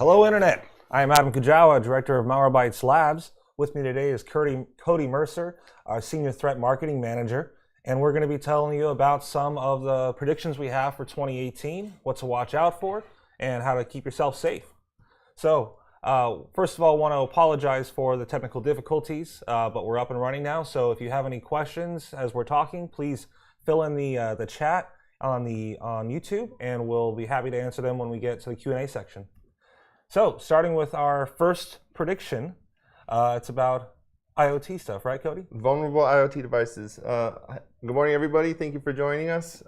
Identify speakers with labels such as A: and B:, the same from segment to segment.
A: Hello, Internet. I am Adam Kujawa, Director of Malwarebytes Labs. With me today is Cody Mercer, our Senior Threat Marketing Manager, and we're going to be telling you about some of the predictions we have for 2018, what to watch out for, and how to keep yourself safe. So, first of all, I want to apologize for the technical difficulties, but we're up and running now. So if you have any questions as we're talking, please fill in the chat on YouTube, and we'll be happy to answer them when we get to the Q&A section. So, starting with our first prediction, it's about IoT stuff, right, Cody?
B: Vulnerable IoT devices. Good morning, everybody. Thank you for joining us.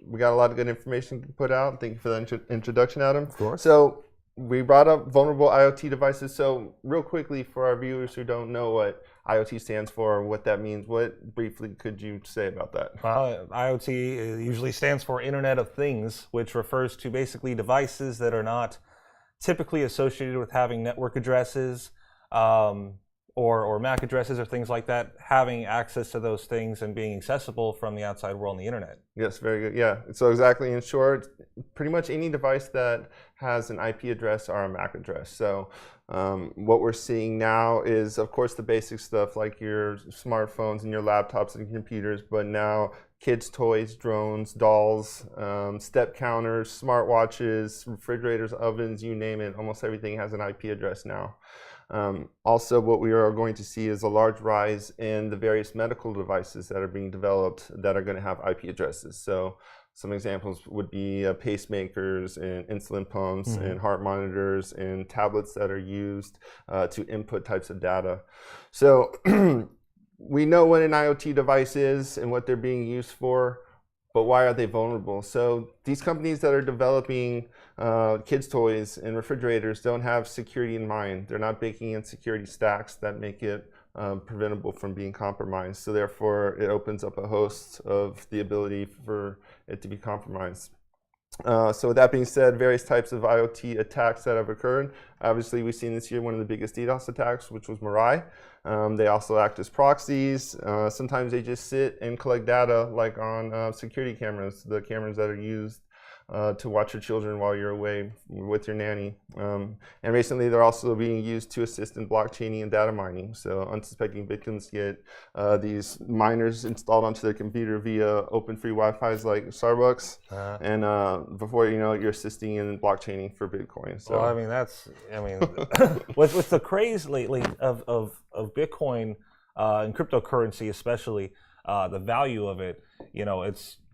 B: We got a lot of good information to put out. Thank you for the introduction, Adam.
A: Of course.
B: So, we brought up vulnerable IoT devices. So, real quickly, for our viewers who don't know what IoT stands for, what that means, what briefly could you say about that?
A: IoT usually stands for Internet of Things, which refers to basically devices that are not typically associated with having network addresses or MAC addresses or things like that, having access to those things and being accessible from the outside world on the internet.
B: Yes, very good. Yeah, so exactly, in short, pretty much any device that has an IP address or a MAC address. So what we're seeing now is, of course, the basic stuff like your smartphones and your laptops and computers, but now kids' toys, drones, dolls, step counters, smartwatches, refrigerators, ovens, you name it, almost everything has an IP address now. Also, what we are going to see is a large rise in the various medical devices that are being developed that are going to have IP addresses. So some examples would be pacemakers and insulin pumps and heart monitors and tablets that are used to input types of data. So we know what an IoT device is and what they're being used for, but why are they vulnerable? So these companies that are developing kids' toys and refrigerators don't have security in mind. They're not baking in security stacks that make it preventable from being compromised. So therefore, it opens up a host of the ability for it to be compromised. So with that being said, various types of IoT attacks that have occurred. Obviously, we've seen this year one of the biggest DDoS attacks, which was Mirai. They also act as proxies. Sometimes they just sit and collect data, like on security cameras, the cameras that are used to watch your children while you're away with your nanny. And recently, they're also being used to assist in blockchaining and data mining. So unsuspecting victims get these miners installed onto their computer via open free Wi-Fi's like Starbucks. And before you know it, you're assisting in blockchaining for Bitcoin. So,
A: well, with the craze lately of Bitcoin and cryptocurrency especially, the value of it,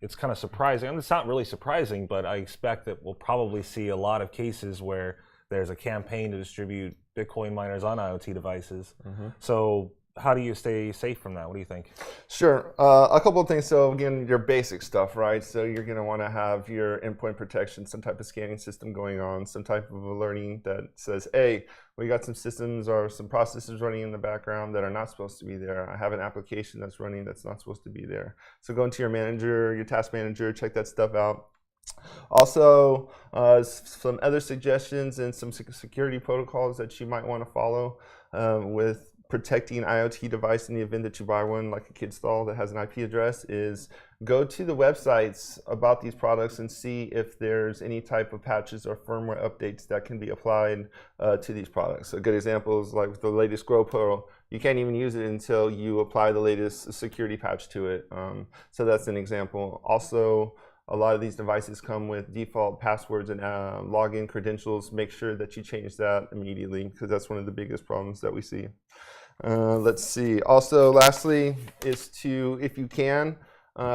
A: it's kind of surprising. And it's not really surprising, but I expect that we'll probably see a lot of cases where there's a campaign to distribute Bitcoin miners on IoT devices. So how do you stay safe from that? What do you think?
B: Sure. A couple of things. So again, your basic stuff, right? So you're going to want to have your endpoint protection, some type of scanning system going on, some type of alerting that says, hey, we got some systems or some processes running in the background that are not supposed to be there. I have an application that's running that's not supposed to be there. So go into your manager, your task manager, check that stuff out. Also, some other suggestions and some security protocols that you might want to follow with protecting an IoT device in the event that you buy one, like a kid's doll that has an IP address, is go to the websites about these products and see if there's any type of patches or firmware updates that can be applied to these products. So good examples like with the latest Grow Pro, you can't even use it until you apply the latest security patch to it. So that's an example. Also, a lot of these devices come with default passwords and login credentials. Make sure that you change that immediately, because that's one of the biggest problems that we see. Let's see. Also, lastly, is to, if you can,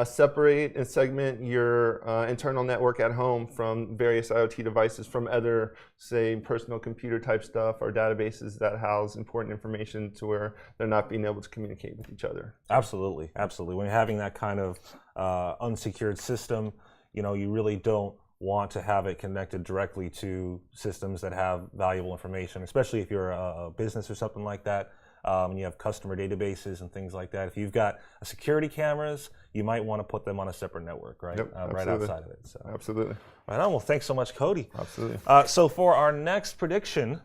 B: separate and segment your internal network at home from various IoT devices from other, say, personal computer type stuff or databases that house important information to where they're not being able to communicate with each other.
A: Absolutely, absolutely. When you're having that kind of unsecured system, you really don't want to have it connected directly to systems that have valuable information, especially if you're a business or something like that. And you have customer databases and things like that. If you've got security cameras, you might want to put them on a separate network, right?
B: Yep,
A: right outside of it. So.
B: Absolutely.
A: Right on. Well, thanks so much, Cody.
B: Absolutely.
A: So for our next prediction,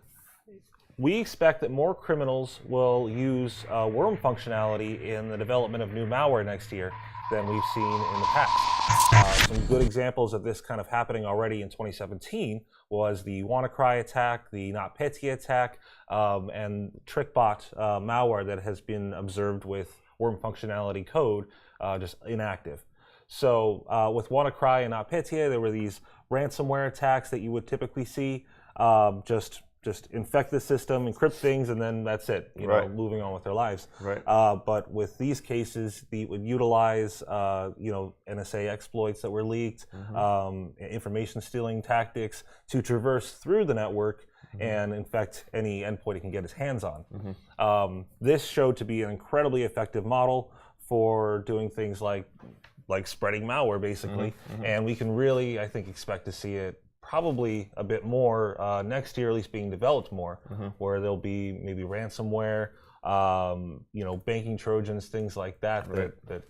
A: we expect that more criminals will use worm functionality in the development of new malware next year. than we've seen in the past. Some good examples of this kind of happening already in 2017 was the WannaCry attack, the NotPetya attack, and TrickBot malware that has been observed with worm functionality code just inactive. So with WannaCry and NotPetya, there were these ransomware attacks that you would typically see, just infect the system, encrypt things, and then that's it. You know, moving on with their lives.
B: Right.
A: But with these cases, they would utilize NSA exploits that were leaked, information stealing tactics to traverse through the network and infect any endpoint it can get its hands on. This showed to be an incredibly effective model for doing things like spreading malware, basically. And we can really, I think, expect to see it probably a bit more next year, at least being developed more, where there'll be maybe ransomware, banking trojans, things like that that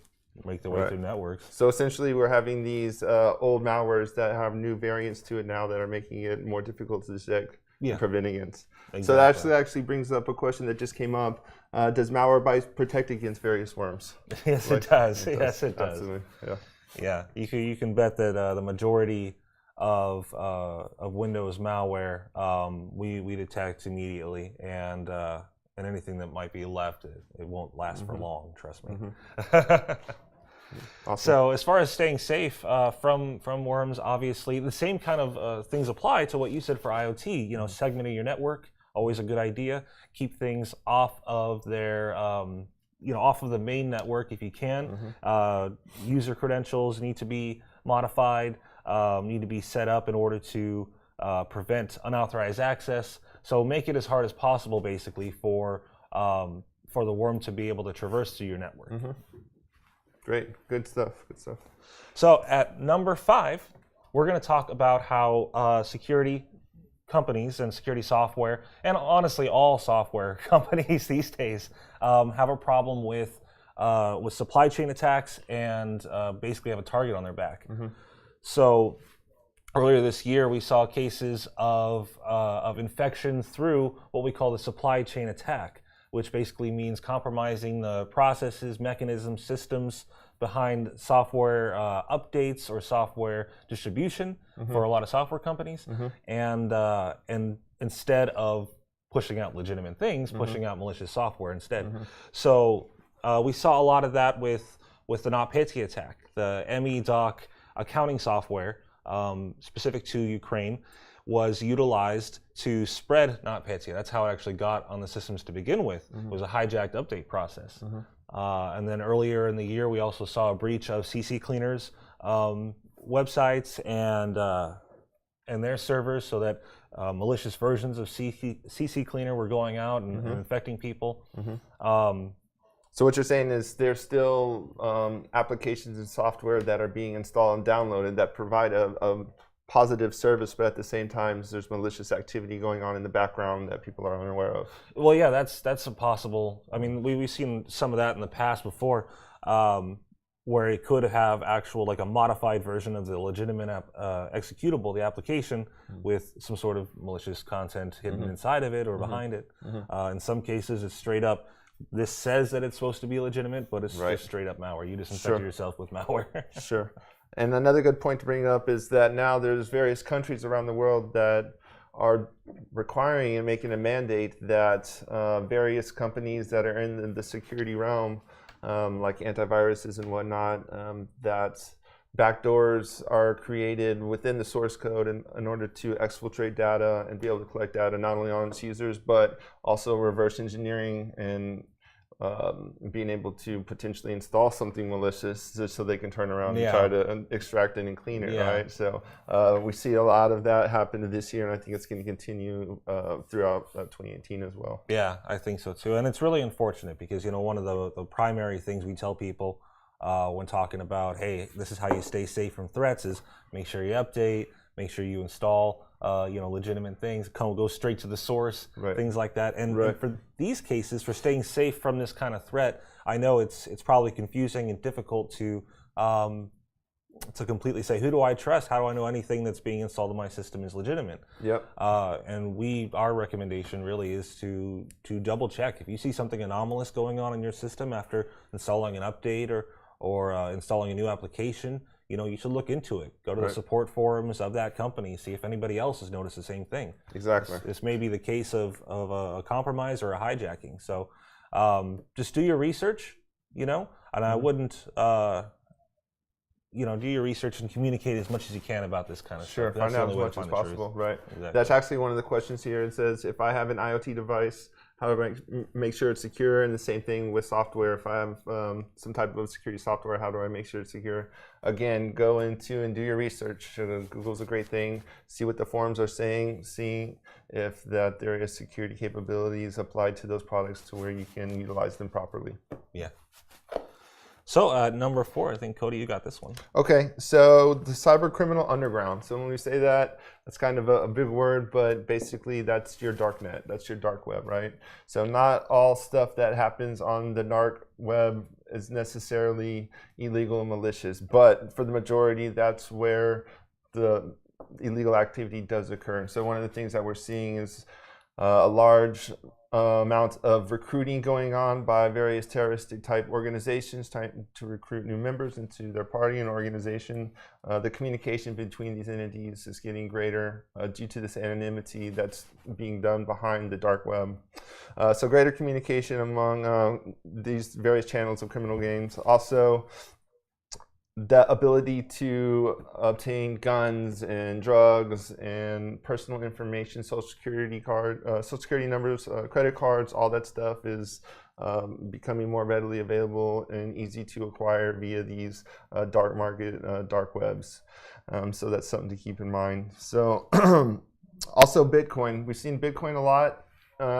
A: make their way through networks.
B: So essentially, we're having these old malwares that have new variants to it now that are making it more difficult to detect and prevent against.
A: Exactly.
B: So that actually brings up a question that just came up. Does Malwarebytes protect against various worms?
A: Yes, it does. Yes, it does.
B: Absolutely.
A: Yeah. You can bet that the majority of Windows malware we detect immediately, and anything that might be left, it won't last for long. Trust me.
B: Awesome.
A: So as far as staying safe from worms, obviously the same kind of things apply to what you said for IoT. Segmenting your network, always a good idea. Keep things off of their off of the main network if you can. User credentials need to be modified, need to be set up in order to prevent unauthorized access. So make it as hard as possible, basically, for the worm to be able to traverse through your network.
B: Great, good stuff.
A: So at number 5, we're going to talk about how security companies and security software, and honestly all software companies these days, have a problem with supply chain attacks and basically have a target on their back. So earlier this year, we saw cases of infection through what we call the supply chain attack, which basically means compromising the processes, mechanisms, systems behind software updates or software distribution for a lot of software companies, and instead of pushing out legitimate things, pushing out malicious software instead. So we saw a lot of that with the NotPetya attack. The ME-Doc accounting software specific to Ukraine was utilized to spread NotPetya. That's how it actually got on the systems to begin with. It was a hijacked update process. And then earlier in the year, we also saw a breach of CC Cleaner's websites and their servers, so that malicious versions of CC Cleaner were going out and infecting people.
B: So what you're saying is there's still applications and software that are being installed and downloaded that provide a positive service, but at the same time, there's malicious activity going on in the background that people are unaware of.
A: Well, yeah, that's a possible. I mean, we've seen some of that in the past before, where it could have like a modified version of the legitimate executable, the application, with some sort of malicious content hidden inside of it or behind it. In some cases, it's straight up. This says that it's supposed to be legitimate, but it's just straight up malware. You just infected yourself with malware.
B: Sure. And another good point to bring up is that now there's various countries around the world that are requiring and making a mandate that various companies that are in the security realm, like antiviruses and whatnot, that backdoors are created within the source code in order to exfiltrate data and be able to collect data not only on its users, but also reverse engineering and being able to potentially install something malicious just so they can turn around and try to extract it and clean it, right? So we see a lot of that happen this year, and I think it's going to continue throughout 2018 as well.
A: Yeah, I think so too. And it's really unfortunate because, one of the primary things we tell people when talking about, hey, this is how you stay safe from threats, is make sure you update, make sure you install legitimate things, go straight to the source, things like that. And for these cases, for staying safe from this kind of threat, I know it's probably confusing and difficult to completely say, who do I trust? How do I know anything that's being installed in my system is legitimate? And our recommendation really is to double check. If you see something anomalous going on in your system after installing an update or installing a new application, you should look into it. Go to the support forums of that company, see if anybody else has noticed the same thing.
B: Exactly.
A: This may be the case of a compromise or a hijacking. So just do your research, and I wouldn't, do your research and communicate as much as you can about this kind of
B: stuff.
A: That's
B: find out as much as possible, right?
A: Exactly.
B: That's actually one of the questions here. It says, if I have an IoT device, how do I make sure it's secure? And the same thing with software. If I have some type of security software, how do I make sure it's secure? Again, go into and do your research. Google's a great thing. See what the forums are saying. See if that there is security capabilities applied to those products to where you can utilize them properly.
A: Yeah. So number 4, I think, Cody, you got this one.
B: Okay, so the cyber criminal underground. So when we say that, that's kind of a big word, but basically that's your darknet, that's your dark web, right? So not all stuff that happens on the dark web is necessarily illegal and malicious, but for the majority, that's where the illegal activity does occur. So one of the things that we're seeing is a large amount of recruiting going on by various terroristic type organizations trying to recruit new members into their party and organization. The communication between these entities is getting greater due to this anonymity that's being done behind the dark web. So greater communication among these various channels of criminal games. Also, the ability to obtain guns and drugs and personal information, social security numbers, credit cards, all that stuff is becoming more readily available and easy to acquire via these dark market, dark webs. So that's something to keep in mind. So also Bitcoin. We've seen Bitcoin a lot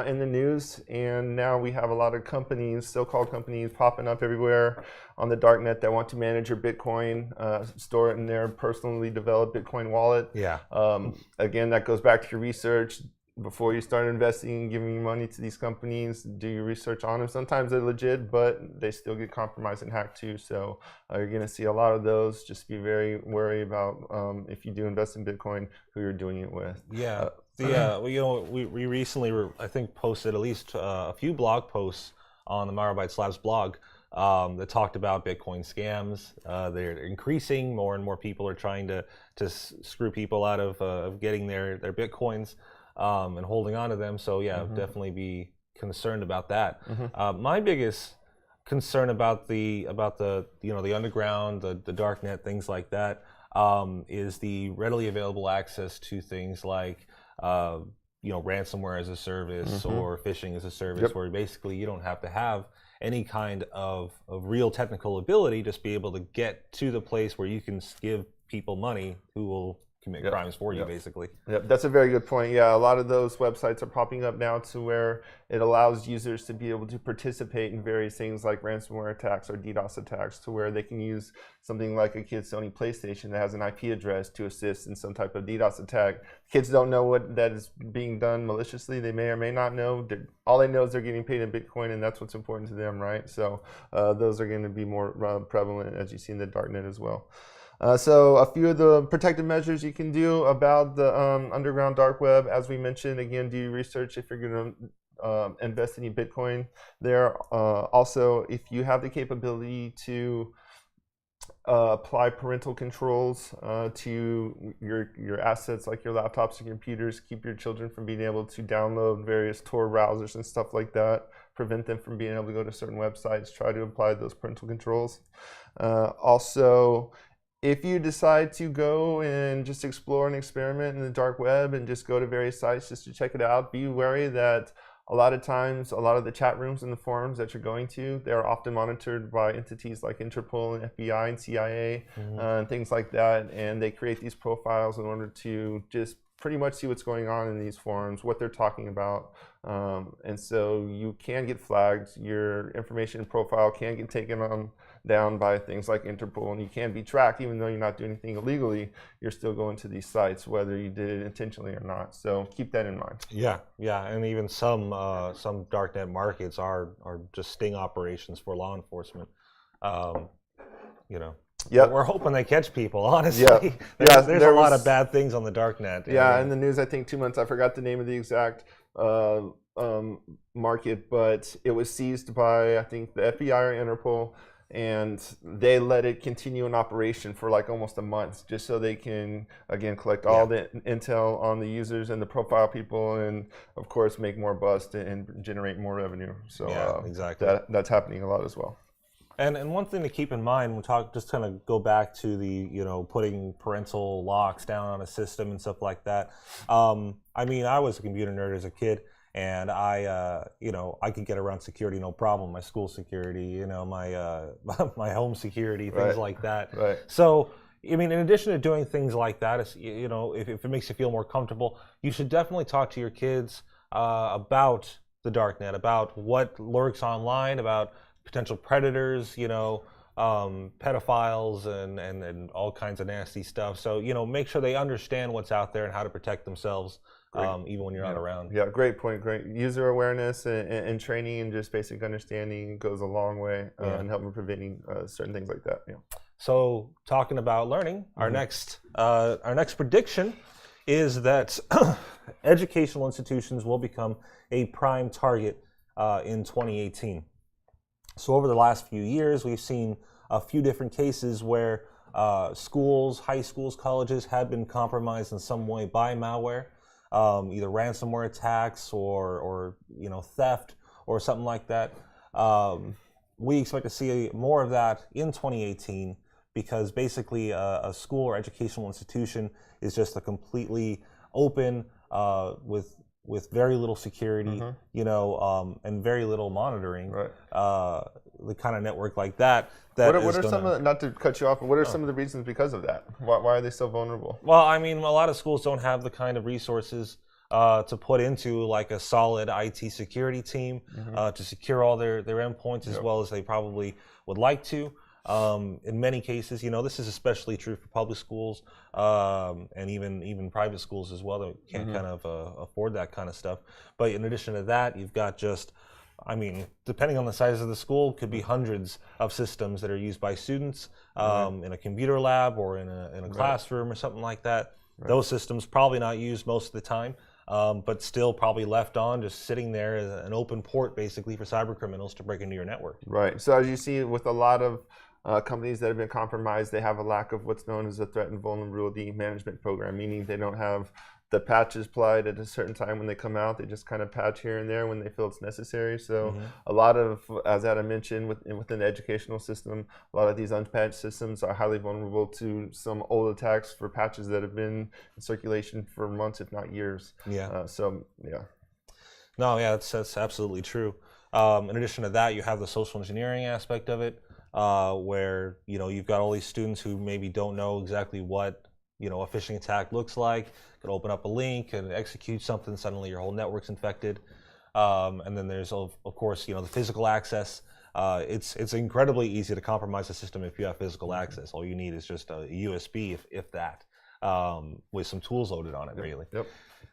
B: in the news, and now we have a lot of companies, so-called companies, popping up everywhere on the darknet that want to manage your Bitcoin, store it in their personally developed Bitcoin wallet.
A: Yeah.
B: Again, that goes back to your research. Before you start investing and giving money to these companies, do your research on them. Sometimes they're legit, but they still get compromised and hacked too. So you're going to see a lot of those. Just be very wary about if you do invest in Bitcoin, who you're doing it with.
A: Yeah. We recently, I think, posted at least a few blog posts on the Malwarebytes Labs blog that talked about Bitcoin scams. They're increasing. More and more people are trying to screw people out of getting their Bitcoins and holding on to them. So yeah, definitely be concerned about that. My biggest concern about the underground, the darknet, things like that, is the readily available access to things like ransomware as a service or phishing as a service, where basically you don't have to have any kind of real technical ability, just be able to get to the place where you can give people money who will commit crimes for you, basically.
B: Yep, that's a very good point. Yeah, a lot of those websites are popping up now to where it allows users to be able to participate in various things like ransomware attacks or DDoS attacks, to where they can use something like a kid's Sony PlayStation that has an IP address to assist in some type of DDoS attack. Kids don't know what that is being done maliciously. They may or may not know. All they know is they're getting paid in Bitcoin, and that's what's important to them, right? So those are going to be more prevalent, as you see in the darknet as well. So a few of the protective measures you can do about the underground dark web, as we mentioned, again, do your research if you're going to invest any Bitcoin there. Also, if you have the capability to apply parental controls to your assets like your laptops and computers, keep your children from being able to download various Tor browsers and stuff like that, prevent them from being able to go to certain websites, try to apply those parental controls. Also, if you decide to go and just explore and experiment in the dark web and just go to various sites just to check it out, be wary that a lot of times, a lot of the chat rooms and the forums that you're going to, they're often monitored by entities like Interpol and FBI and CIA and things like that. And they create these profiles in order to just pretty much see what's going on in these forums, what they're talking about. And so you can get flagged. Your information profile can get taken down by things like Interpol, and you can be tracked. Even though you're not doing anything illegally, you're still going to these sites, whether you did it intentionally or not. So keep that in mind.
A: Yeah, and even some darknet markets are just sting operations for law enforcement. We're hoping they catch people, honestly. There's a lot of bad things on the darknet.
B: Yeah, in the news, I think 2 months, I forgot the name of the exact market, but it was seized by, I think, the FBI or Interpol. and they let it continue in operation for like almost a month, just so they can again collect all the intel on the users and the profile people, and of course make more bust and generate more revenue. So
A: exactly.
B: That's happening a lot as well.
A: And one thing to keep in mind, we talk, just kind of go back to the, putting parental locks down on a system and stuff like that. I mean, I was a computer nerd as a kid, and I could get around security no problem. My school security, my my home security, things like that.
B: Right.
A: So, I mean, in addition to doing things like that, if it makes you feel more comfortable, you should definitely talk to your kids about the darknet, about what lurks online, about potential predators, pedophiles and all kinds of nasty stuff. So, make sure they understand what's out there and how to protect themselves, even when you're not around.
B: Yeah, great point. Great. User awareness and training and just basic understanding goes a long way in helping preventing certain things like that. Yeah.
A: So, talking about learning, our next prediction is that educational institutions will become a prime target in 2018. So over the last few years, we've seen a few different cases where schools, high schools, colleges have been compromised in some way by malware, either ransomware attacks or theft or something like that. We expect to see more of that in 2018 because basically a school or educational institution is just a completely open with very little security, and very little monitoring, the kind of network like that.
B: What are some of the, not to cut you off, but what are some of the reasons because of that? Why are they so vulnerable?
A: Well, I mean, a lot of schools don't have the kind of resources to put into like a solid IT security team to secure all their endpoints as well as they probably would like to. In many cases, this is especially true for public schools and even private schools as well that can't kind of afford that kind of stuff. But in addition to that, you've got depending on the size of the school, could be hundreds of systems that are used by students in a computer lab or in a classroom or something like that. Those systems probably not used most of the time. But still probably left on, just sitting there as an open port basically for cyber criminals to break into your network. Right.
B: So as you see with a lot of companies that have been compromised, they have a lack of what's known as a threat and vulnerability management program, meaning they don't have the patches applied at a certain time when they come out. They just kind of patch here and there when they feel it's necessary. So a lot of, as Adam mentioned, within the educational system, a lot of these unpatched systems are highly vulnerable to some old attacks for patches that have been in circulation for months, if not years.
A: That's absolutely true. In addition to that, you have the social engineering aspect of it, where you've got all these students who maybe don't know exactly what a phishing attack looks like. Could open up a link and execute something. Suddenly, your whole network's infected. And then there's of course the physical access. It's incredibly easy to compromise a system if you have physical access. All you need is just a USB, if that, with some tools loaded on it, really.
B: Yep.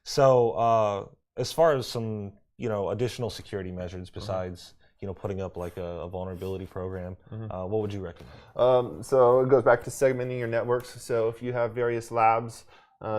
A: So as far as some additional security measures besides putting up like a vulnerability program, what would you recommend?
B: So it goes back to segmenting your networks. So if you have various labs,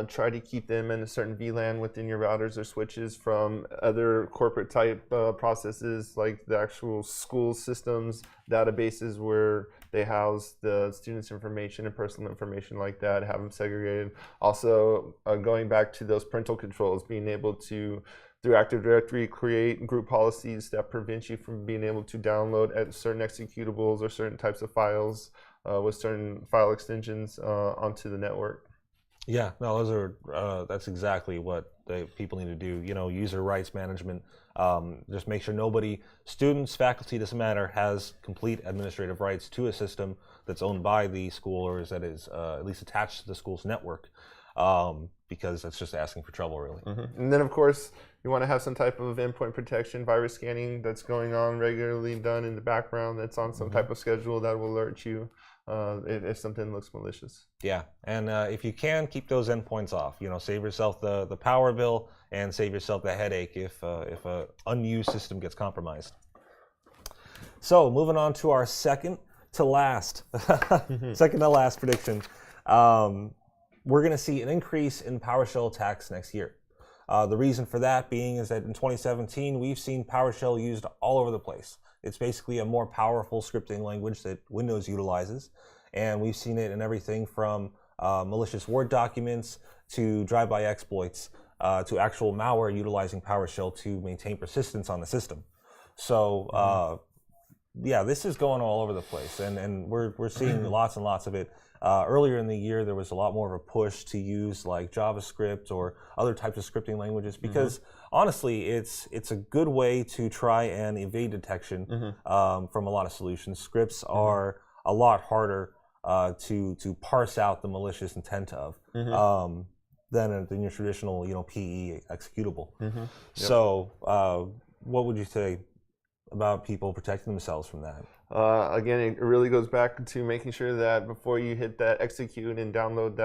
B: try to keep them in a certain VLAN within your routers or switches from other corporate type processes like the actual school systems, databases where they house the students' information and personal information like that, have them segregated. Also, going back to those parental controls, being able to, through Active Directory, create group policies that prevent you from being able to download at certain executables or certain types of files with certain file extensions onto the network.
A: Yeah, no, those are that's exactly what people need to do. User rights management. Just make sure nobody, students, faculty, doesn't matter, has complete administrative rights to a system that's owned by the school or that is at least attached to the school's network. Because that's just asking for trouble, really.
B: And then, of course, you want to have some type of endpoint protection, virus scanning that's going on regularly, done in the background, that's on some type of schedule that will alert you if something looks malicious.
A: Yeah, and if you can, keep those endpoints off. Save yourself the power bill and save yourself the headache if an unused system gets compromised. So, moving on to our second to last prediction. We're going to see an increase in PowerShell attacks next year. The reason for that being is that in 2017, we've seen PowerShell used all over the place. It's basically a more powerful scripting language that Windows utilizes. And we've seen it in everything from malicious Word documents to drive-by exploits to actual malware utilizing PowerShell to maintain persistence on the system. So yeah, this is going all over the place, and we're seeing lots and lots of it. Earlier in the year, there was a lot more of a push to use like JavaScript or other types of scripting languages because honestly, it's a good way to try and evade detection from a lot of solutions. Scripts are a lot harder to parse out the malicious intent of than your traditional PE executable. So what would you say about people protecting themselves from that?
B: Again, it really goes back to making sure that before you hit that execute and download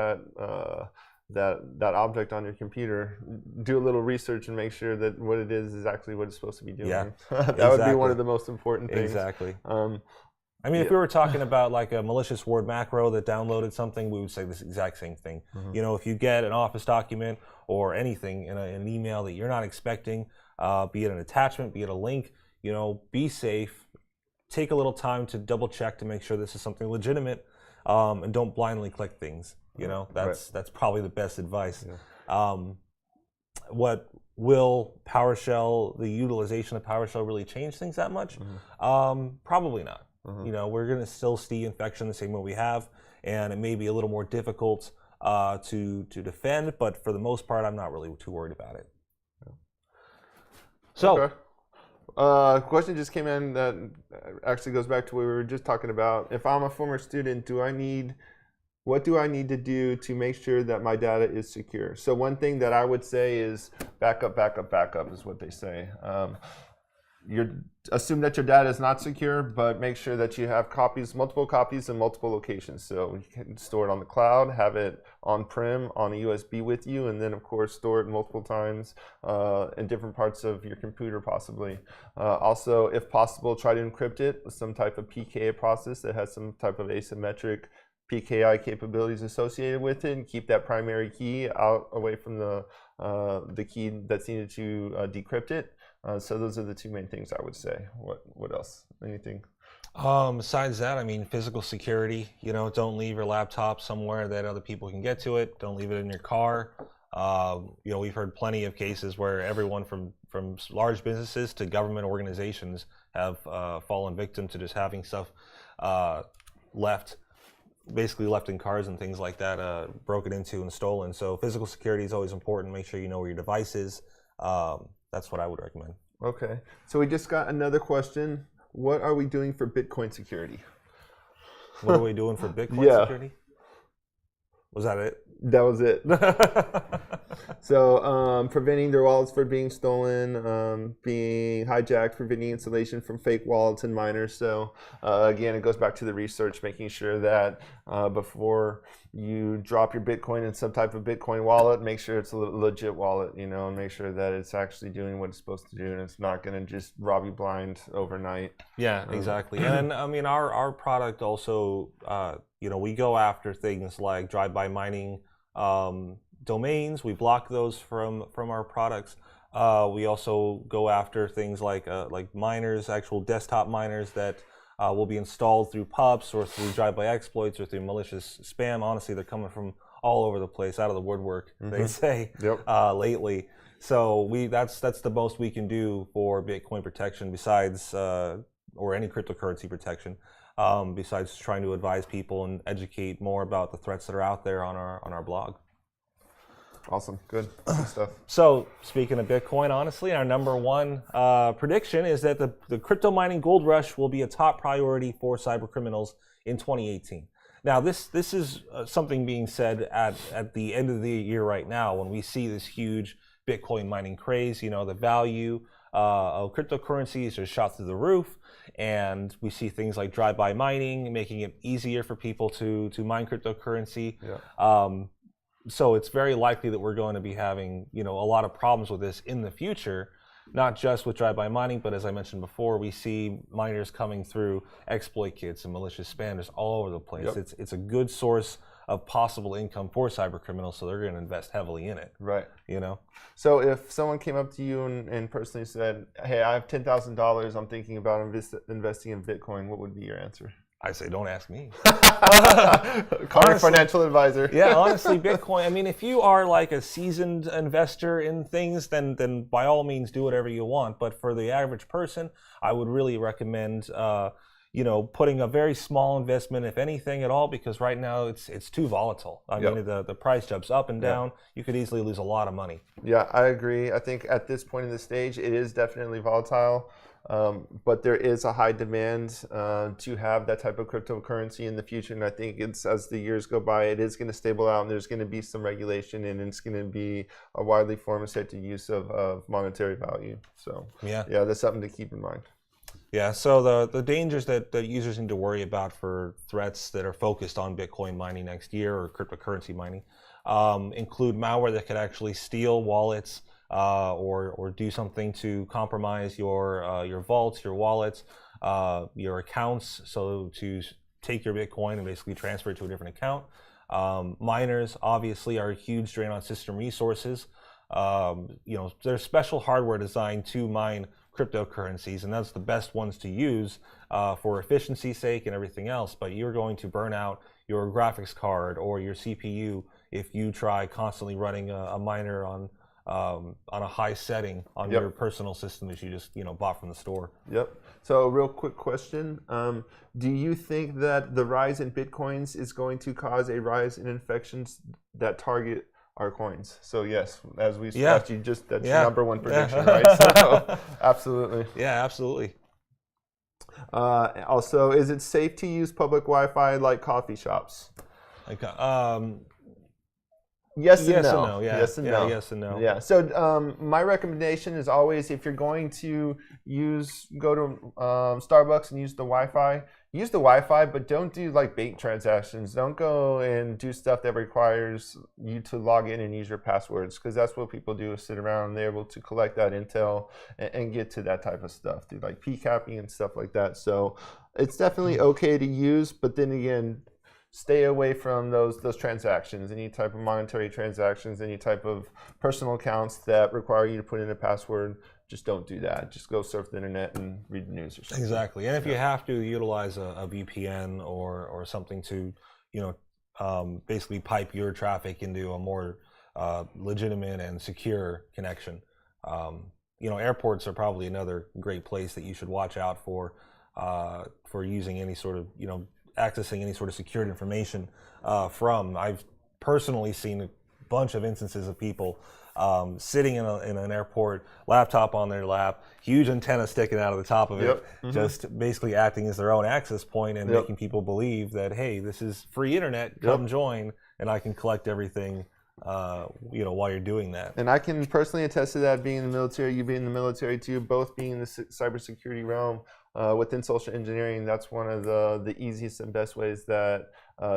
B: that object on your computer, do a little research and make sure that what it is actually what it's supposed to be doing.
A: Yeah,
B: that would be one of the most important things.
A: Exactly. I mean, if we were talking about like a malicious Word macro that downloaded something, we would say this exact same thing. If you get an Office document or anything in an email that you're not expecting, be it an attachment, be it a link, be safe. Take a little time to double check to make sure this is something legitimate, and don't blindly click things. That's probably the best advice. What will PowerShell, the utilization of PowerShell, really change things that much? Probably not. We're going to still see infection the same way we have, and it may be a little more difficult to defend, but for the most part, I'm not really too worried about it. So.
B: Okay. Question just came in that actually goes back to what we were just talking about. If I'm a former student, what do I need to do to make sure that my data is secure? So one thing that I would say is backup, backup, backup is what they say. Assume that your data is not secure, but make sure that you have multiple copies in multiple locations. So you can store it on the cloud, have it on-prem on a USB with you, and then of course store it multiple times in different parts of your computer possibly. Also, if possible, try to encrypt it with some type of PKI process that has some type of asymmetric PKI capabilities associated with it, and keep that primary key away from the key that's needed to decrypt it. So those are the two main things I would say. What else? Anything?
A: Besides that, I mean, physical security. Don't leave your laptop somewhere that other people can get to it. Don't leave it in your car. We've heard plenty of cases where everyone from large businesses to government organizations have fallen victim to just having stuff basically left in cars and things like that, broken into and stolen. So physical security is always important. Make sure you know where your device is. That's what I would recommend.
B: Okay. So we just got another question. What are we doing for Bitcoin security?
A: What are we doing for Bitcoin security? Was that it?
B: That was it. So preventing their wallets from being stolen, being hijacked, preventing installation from fake wallets and miners. So again, it goes back to the research, making sure that before you drop your Bitcoin in some type of Bitcoin wallet, make sure it's a legit wallet, and make sure that it's actually doing what it's supposed to do, and it's not going to just rob you blind overnight.
A: Yeah, exactly. And I mean, our product also, we go after things like drive-by mining domains. We block those from our products. We also go after things like miners, actual desktop miners that will be installed through pups or through drive-by exploits or through malicious spam. Honestly, they're coming from all over the place, out of the woodwork, they say, lately. So that's the most we can do for Bitcoin protection besides, or any cryptocurrency protection, besides trying to advise people and educate more about the threats that are out there on our blog.
B: Awesome. Good stuff.
A: So speaking of Bitcoin, honestly, our number one prediction is that the crypto mining gold rush will be a top priority for cyber criminals in 2018. Now, this is something being said at the end of the year right now when we see this huge Bitcoin mining craze. The value of cryptocurrencies are shot through the roof, and we see things like drive-by mining making it easier for people to mine cryptocurrency. So it's very likely that we're going to be having, a lot of problems with this in the future, not just with drive-by mining, but as I mentioned before, we see miners coming through exploit kits and malicious spam just all over the place. It's a good source of possible income for cyber criminals, so they're going to invest heavily in it.
B: Right.
A: You know.
B: So if someone came up to you and personally said, "Hey, I have $10,000. I'm thinking about investing in Bitcoin," what would be your answer?
A: I say, don't ask me.
B: Call your financial advisor.
A: Yeah, honestly, Bitcoin. I mean, if you are like a seasoned investor in things, then by all means do whatever you want. But for the average person, I would really recommend, putting a very small investment, if anything at all, because right now it's too volatile. I mean, the price jumps up and down. You could easily lose a lot of money.
B: Yeah, I agree. I think at this point in the stage, it is definitely volatile. But there is a high demand to have that type of cryptocurrency in the future, and I think it's as the years go by, it is going to stable out, and there's going to be some regulation, and it's going to be a widely form and accepted use of monetary value. So yeah, that's something to keep in mind.
A: Yeah, so the dangers that users need to worry about for threats that are focused on Bitcoin mining next year or cryptocurrency mining include malware that could actually steal wallets, or do something to compromise your vaults, your wallets, your accounts, so to take your Bitcoin and basically transfer it to a different account. Miners obviously are a huge drain on system resources. There's special hardware designed to mine cryptocurrencies, and that's the best ones to use for efficiency's sake and everything else, but you're going to burn out your graphics card or your CPU if you try constantly running a miner on a high setting on your personal system that you just bought from the store. Yep.
B: So a real quick question: do you think that the rise in Bitcoins is going to cause a rise in infections that target our coins? So yes, as we that's your number one prediction, right? So, absolutely.
A: Yeah, absolutely.
B: Also, is it safe to use public Wi-Fi like coffee shops? Yes and no. Yes and no.
A: Yes and no.
B: Yeah. So my recommendation is always, if you're going to go to Starbucks and use the Wi-Fi, but don't do like bank transactions. Don't go and do stuff that requires you to log in and use your passwords, because that's what people do, is sit around and they're able to collect that intel and get to that type of stuff, do like p-capping and stuff like that. So it's definitely okay to use, but then again, stay away from those transactions, any type of monetary transactions, any type of personal accounts that require you to put in a password. Just don't do that. Just go surf the internet and read the news or something.
A: Exactly. And if you have to, utilize a VPN or something to, basically pipe your traffic into a more legitimate and secure connection. Airports are probably another great place that you should watch out for using any sort of, accessing any sort of secured information from. I've personally seen a bunch of instances of people sitting in an airport, laptop on their lap, huge antenna sticking out of the top of it, just basically acting as their own access point and making people believe that, hey, this is free internet, come join, and I can collect everything while you're doing that.
B: And I can personally attest to that, being in the military, you being in the military too, both being in the cybersecurity realm. Within social engineering, that's one of the easiest and best ways that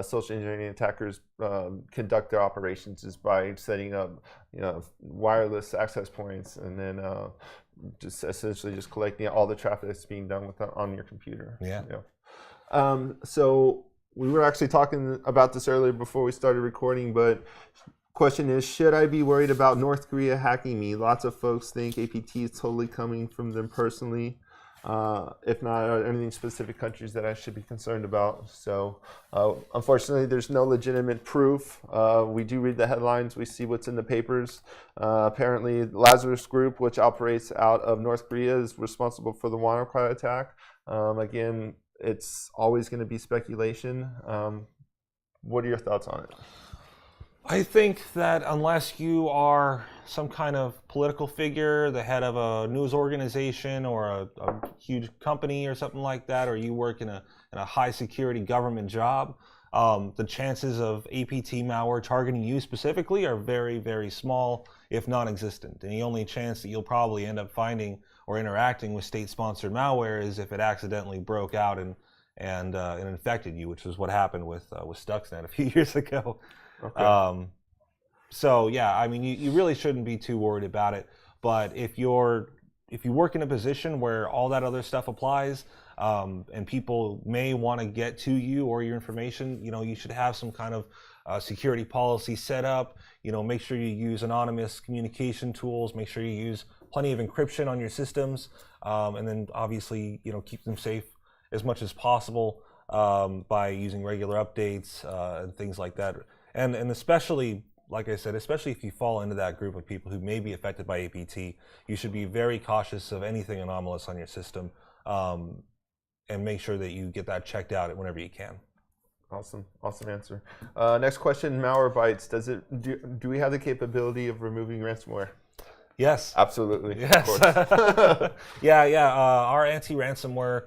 B: social engineering attackers conduct their operations, is by setting up wireless access points, and then just essentially just collecting all the traffic that's being done on your computer. So we were actually talking about this earlier before we started recording, but question is, should I be worried about North Korea hacking me? Lots of folks think APT is totally coming from them personally. If not, are there any specific countries that I should be concerned about? So unfortunately, there's no legitimate proof. We do read the headlines. We see what's in the papers. Apparently, Lazarus Group, which operates out of North Korea, is responsible for the WannaCry attack. Again, it's always going to be speculation. What are your thoughts on it?
A: I think that unless you are some kind of political figure, the head of a news organization or a huge company or something like that, or you work in a high security government job, the chances of APT malware targeting you specifically are very, very small, if non-existent. And the only chance that you'll probably end up finding or interacting with state-sponsored malware is if it accidentally broke out and infected you, which is what happened with Stuxnet a few years ago. Okay. So yeah, I mean, you really shouldn't be too worried about it. But if you work in a position where all that other stuff applies, and people may want to get to you or your information, you should have some kind of security policy set up. Make sure you use anonymous communication tools. Make sure you use plenty of encryption on your systems, and then obviously, keep them safe as much as possible by using regular updates and things like that. And especially, like I said, especially if you fall into that group of people who may be affected by APT, you should be very cautious of anything anomalous on your system, and make sure that you get that checked out whenever you can.
B: Awesome answer. Next question, Malwarebytes. Do we have the capability of removing ransomware?
A: Yes.
B: Absolutely.
A: Yes.
B: Of course.
A: Yeah. Our anti-ransomware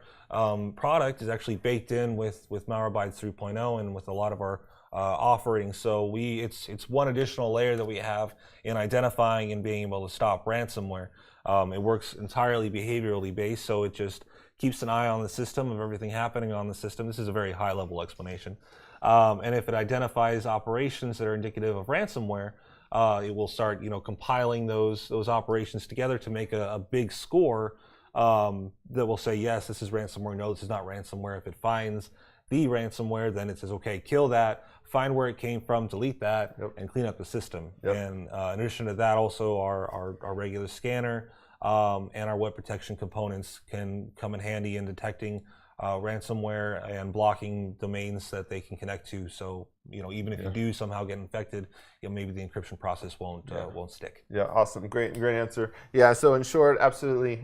A: product is actually baked in with Malwarebytes 3.0 and with a lot of our offerings. So it's one additional layer that we have in identifying and being able to stop ransomware. It works entirely behaviorally based, so it just keeps an eye on the system of everything happening on the system. This is a very high-level explanation. And if it identifies operations that are indicative of ransomware, it will start, compiling those operations together to make a big score that will say, yes, this is ransomware. No, this is not ransomware. If it finds the ransomware, then it says, okay, kill that, find where it came from, delete that, and clean up the system. And in addition to that, also our regular scanner and our web protection components can come in handy in detecting ransomware and blocking domains that they can connect to. So even if you do somehow get infected, maybe the encryption process won't stick.
B: Yeah, awesome, great answer. Yeah, so in short, absolutely,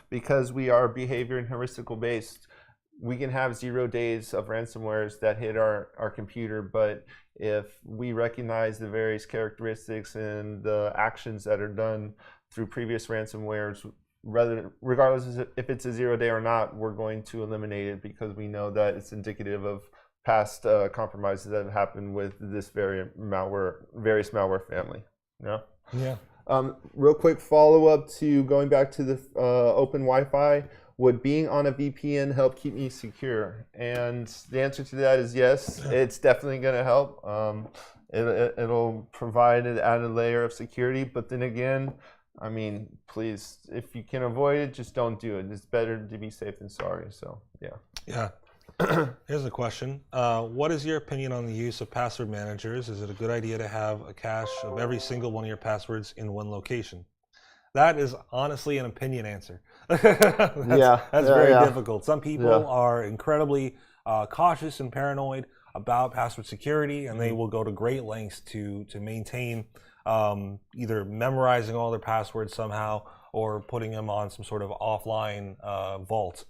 B: because we are behavior and heuristical based, we can have 0 days of ransomwares that hit our computer, but if we recognize the various characteristics and the actions that are done through previous ransomwares, regardless if it's a 0 day or not, we're going to eliminate it because we know that it's indicative of past compromises that have happened with this various malware family.
A: Yeah.
B: Real quick follow-up to going back to the open Wi-Fi. Would being on a VPN help keep me secure? And the answer to that is yes. It's definitely going to help. It'll provide an added layer of security. But then again, I mean, please, if you can avoid it, just don't do it. It's better to be safe than sorry. So, yeah.
A: Yeah. Here's a question. What is your opinion on the use of password managers? Is it a good idea to have a cache of every single one of your passwords in one location? That is honestly an opinion answer. That's very difficult. Some people are incredibly cautious and paranoid about password security, and they will go to great lengths to maintain either memorizing all their passwords somehow or putting them on some sort of offline vault.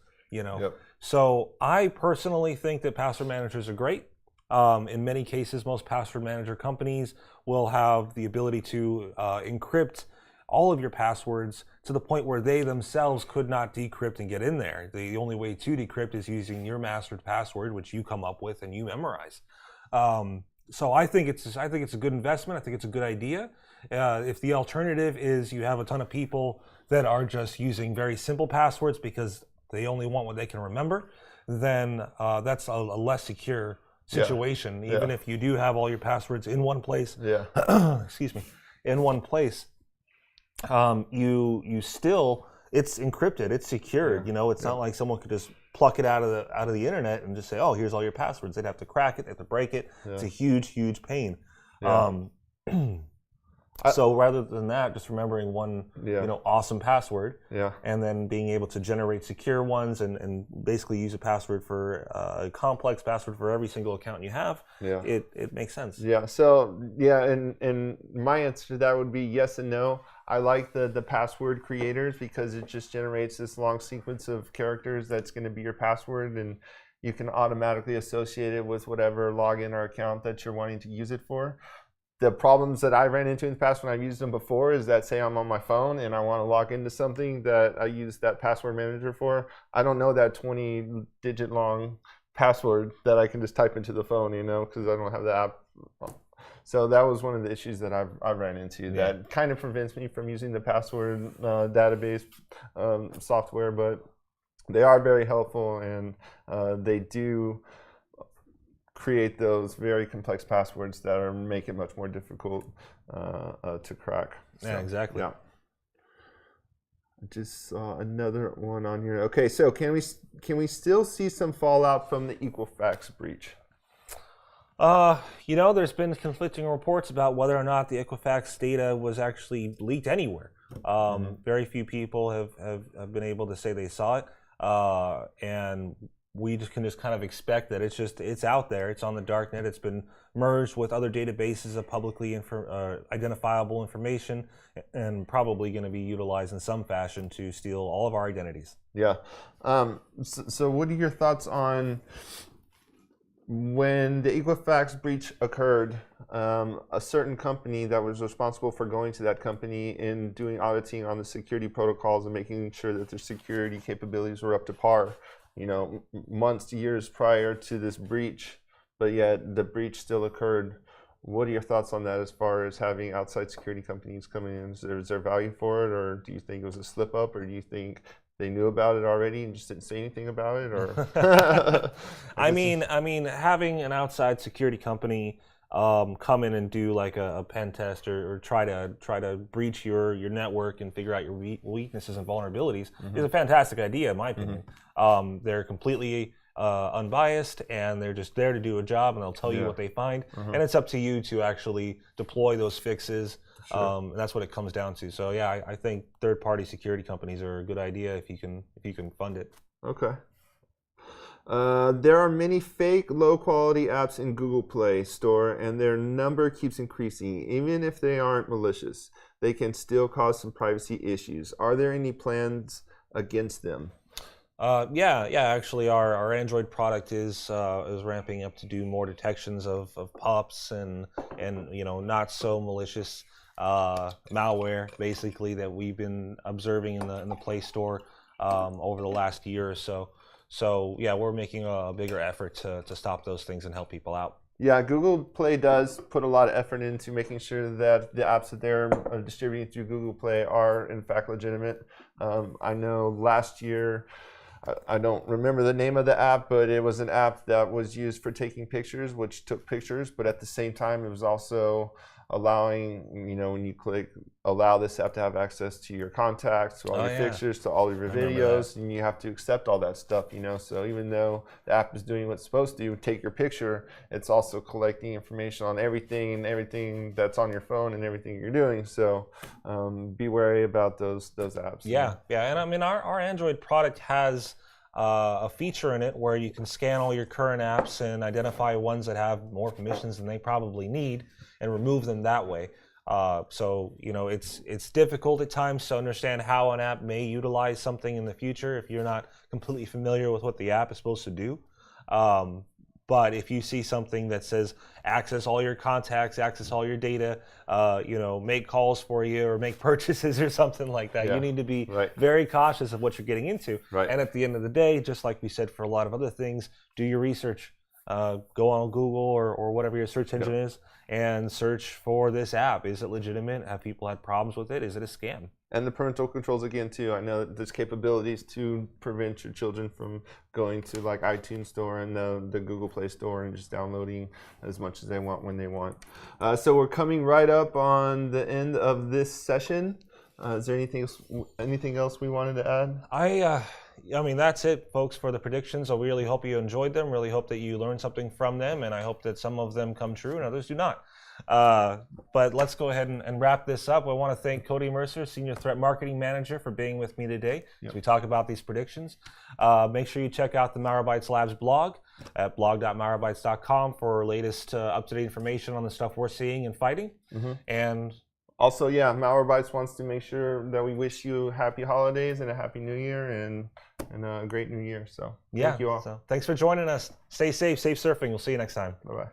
A: So I personally think that password managers are great. In many cases, most password manager companies will have the ability to encrypt all of your passwords to the point where they themselves could not decrypt and get in there. The only way to decrypt is using your mastered password, which you come up with and you memorize. So I think it's a good investment. I think it's a good idea. If the alternative is you have a ton of people that are just using very simple passwords because they only want what they can remember, then that's a less secure situation. Even if you do have all your passwords in one place, excuse me, in one place, you still, it's encrypted, it's secured. It's not like someone could just pluck it out of the internet and just say, oh, here's all your passwords. They'd have to crack it, they have to break it. It's a huge pain. So rather than that, just remembering one awesome password, and then being able to generate secure ones and basically use a password for a complex password for every single account you have, it makes sense.
B: So and my answer to that would be yes and no. I like the password creators because it just generates this long sequence of characters that's going to be your password, and you can automatically associate it with whatever login or account that you're wanting to use it for. The problems that I ran into in the past when I've used them before is that, say I'm on my phone and I want to log into something that I use that password manager for, I don't know that 20-digit long password that I can just type into the phone, because I don't have the app. So that was one of the issues that I ran into that kind of prevents me from using the password database software, but they are very helpful, and they do create those very complex passwords that make it much more difficult to crack.
A: So, exactly.
B: Just saw another one on here. Okay, so can we still see some fallout from the Equifax breach?
A: There's been conflicting reports about whether or not the Equifax data was actually leaked anywhere. Very few people have been able to say they saw it, and we can just kind of expect that it's out there. It's on the Darknet. It's been merged with other databases of publicly identifiable information, and probably going to be utilized in some fashion to steal all of our identities.
B: Yeah. So what are your thoughts on when the Equifax breach occurred? A certain company that was responsible for going to that company and doing auditing on the security protocols and making sure that their security capabilities were up to par, months to years prior to this breach, but yet the breach still occurred. What are your thoughts on that as far as having outside security companies coming in? Is there value for it, or do you think it was a slip up, or do you think they knew about it already and just didn't say anything about it? Or
A: I mean, having an outside security company come in and do like a pen test or try to breach your network and figure out your weaknesses and vulnerabilities is a fantastic idea, in my opinion. They're completely unbiased, and they're just there to do a job, and they'll tell you what they find, and it's up to you to actually deploy those fixes. And that's what it comes down to. So yeah, I think third-party security companies are a good idea if you can fund it.
B: Okay. There are many fake, low-quality apps in Google Play Store, and their number keeps increasing. Even if they aren't malicious, they can still cause some privacy issues. Are there any plans against them?
A: Yeah. Actually, our Android product is ramping up to do more detections of PUPs and not so malicious malware, basically, that we've been observing in the Play Store over the last year or so. So yeah, we're making a bigger effort to stop those things and help people out.
B: Yeah, Google Play does put a lot of effort into making sure that the apps that they're distributing through Google Play are in fact legitimate. I know last year, I don't remember the name of the app, but it was an app that was used for taking pictures, which took pictures, but at the same time, it was also allowing, when you click allow this app to have access to your contacts, to all your pictures, to all of your videos, and you have to accept all that stuff, So even though the app is doing what it's supposed to do, take your picture, it's also collecting information on everything that's on your phone and everything you're doing. So be wary about those apps.
A: Yeah, and I mean our Android product has a feature in it where you can scan all your current apps and identify ones that have more permissions than they probably need and remove them that way. So it's difficult at times to understand how an app may utilize something in the future if you're not completely familiar with what the app is supposed to do. But if you see something that says access all your contacts, access all your data, make calls for you or make purchases or something like that, you need to be very cautious of what you're getting into. And at the end of the day, just like we said for a lot of other things, do your research. Go on Google or whatever your search engine is and search for this app. Is it legitimate? Have people had problems with it? Is it a scam?
B: And the parental controls again too. I know that there's capabilities to prevent your children from going to like iTunes Store and the Google Play Store and just downloading as much as they want when they want. So we're coming right up on the end of this session. Is there anything else we wanted to add?
A: I mean, that's it, folks, for the predictions. I really hope you enjoyed them. Really hope that you learned something from them, and I hope that some of them come true and others do not. But let's go ahead and wrap this up. I want to thank Cody Mercer, Senior Threat Marketing Manager, for being with me today as we talk about these predictions. Make sure you check out the Malwarebytes Labs blog at blog.malwarebytes.com for latest up-to-date information on the stuff we're seeing and fighting. And
B: also, Malwarebytes wants to make sure that we wish you happy holidays and a happy new year and a great new year. So thank you all.
A: So thanks for joining us. Stay safe, safe surfing. We'll see you next time.
B: Bye-bye.